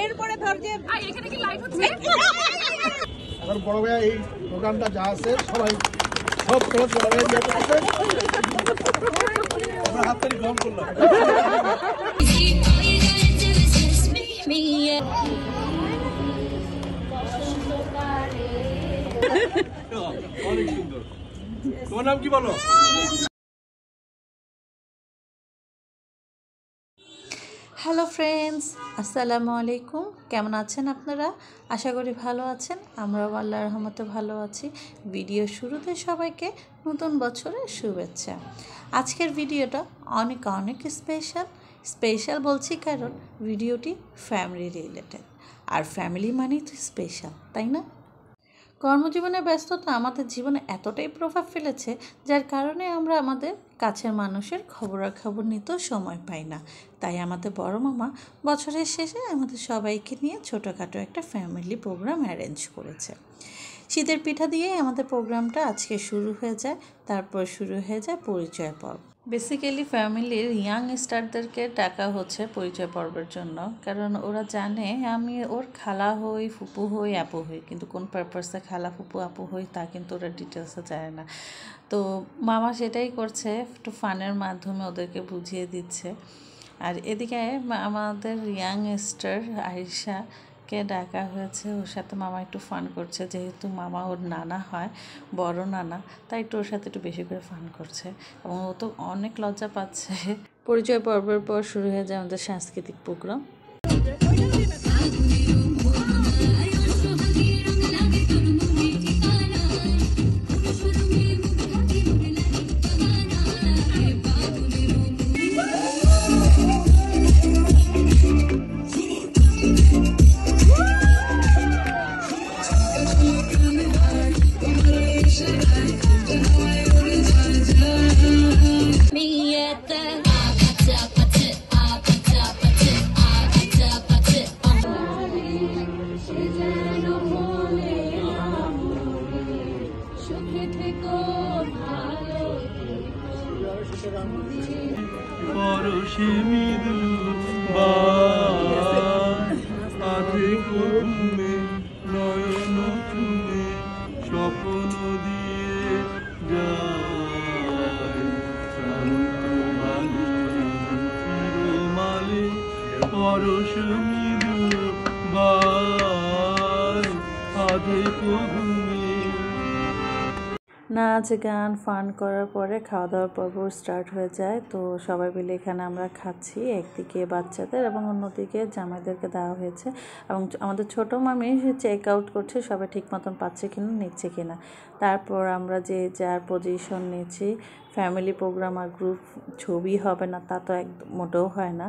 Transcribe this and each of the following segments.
এরপরে ধর যে এখানে কি লাইভ হচ্ছে এখন বড় ভাইয়া এই প্রোগ্রামটা যা আছে সবাই সব খরচ বড় ভাইয়া দিয়ে করতেছে আমরা হাত তালি গ্রহণ করলাম অনেক সুন্দর তোমার নাম কি বলো হ্যালো ফ্রেন্ডস, আসসালামু আলাইকুম। কেমন আছেন আপনারা? আশা করি ভালো আছেন। আমরাও আল্লাহর রহমতে ভালো আছি। ভিডিও শুরুতে সবাইকে নতুন বছরের শুভেচ্ছা। আজকের ভিডিওটা অনেক স্পেশাল বলছি কারণ ভিডিওটি ফ্যামিলি রিলেটেড, আর ফ্যামিলি মানেই তো স্পেশাল, তাই না? কর্মজীবনের ব্যস্ততা আমাদের জীবনে এতটাই প্রভাব ফেলেছে, যার কারণে আমরা আমাদের কাছের মানুষের খবরাখবর নিতেও সময় পাই না। তাই আমাদের বড় মামা বছরের শেষে আমাদের সবাইকে নিয়ে ছোটোখাটো একটা ফ্যামিলি প্রোগ্রাম অ্যারেঞ্জ করেছে। শীতের পিঠা দিয়েই আমাদের প্রোগ্রামটা আজকে শুরু হয়ে যায়, তারপর শুরু হয়ে যায় পরিচয় পর্ব। বেসিক্যালি ফ্যামিলির ইয়াং স্টারদেরকে ডাকা হচ্ছে পরিচয় পর্বের জন্য, কারণ ওরা জানে আমি ওর খালা হই, ফুপু হই, আপু হই, কিন্তু কোন পারপাসে খালা, ফুপু, আপু হই তা কিন্তু ওরা ডিটেলসে জানে না। তো মামা সেটাই করছে, একটু ফানের মাধ্যমে ওদেরকে বুঝিয়ে দিচ্ছে। আর এদিকে আমাদের ইয়াং স্টার আয়েশাকে ডাকা হয়েছে, ওর সাথে মামা একটু ফান করছে, যেহেতু মামা ওর নানা হয়, বড় নানা, তাই একটু ওর সাথে একটু বেশি করে ফান করছে এবং ও তো অনেক লজ্জা পাচ্ছে। পরিচয় পর্বের পর শুরু হয়ে যায় আমাদের সাংস্কৃতিক প্রোগ্রাম। পরশে মৃদু আধে ঘুমে নয়ন চুমে স্বপ্ন দিয়ে যায় চিরমালে পরশ মৃদু আধে ঘুমে। নাচ গান ফান করার পরে খাওয়া দাওয়ার পর্ব স্টার্ট হয়ে যায়। তো সবাই মিলে এখানে আমরা খাচ্ছি, একদিকে বাচ্চাদের এবং অন্যদিকে জামাইদেরকে দেওয়া হয়েছে, এবং আমাদের ছোটো মামি চেক আউট করছে সবাই ঠিক মতন পাচ্ছে কিনা, নিচ্ছে কিনা। তারপর আমরা যে যার পজিশন নিচ্ছি, ফ্যামিলি প্রোগ্রাম আর গ্রুপ ছবি হবে না তা তো একদম মোটেও হয় না।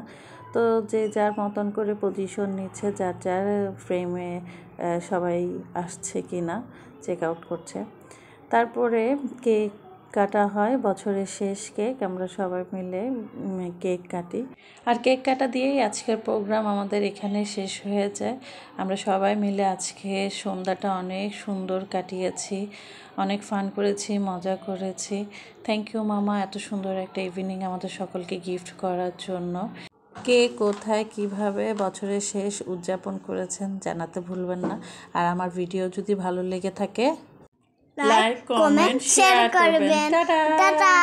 তো যে যার মতন করে পজিশন নিচ্ছে, যার যার ফ্রেমে সবাই আসছে কিনা চেক আউট করছে। তারপরে কেক কাটা হয়, বছরের শেষ কেক, আমরা সবাই মিলে কেক কাটি। আর কেক কাটা দিয়েই আজকের প্রোগ্রাম আমাদের এখানে শেষ হয়ে যায়। আমরা সবাই মিলে আজকে সন্ধ্যাটা অনেক সুন্দর কাটিয়েছি, অনেক ফান করেছি, মজা করেছি। থ্যাংক ইউ মামা, এত সুন্দর একটা ইভিনিং আমাদের সকলকে গিফট করার জন্য। কে কোথায় কিভাবে বছরের শেষ উদযাপন করেছেন জানাতে ভুলবেন না। আর আমার ভিডিও যদি ভালো লেগে থাকে, লাইক, কমেন্ট, শেয়ার করবেন। টাটা।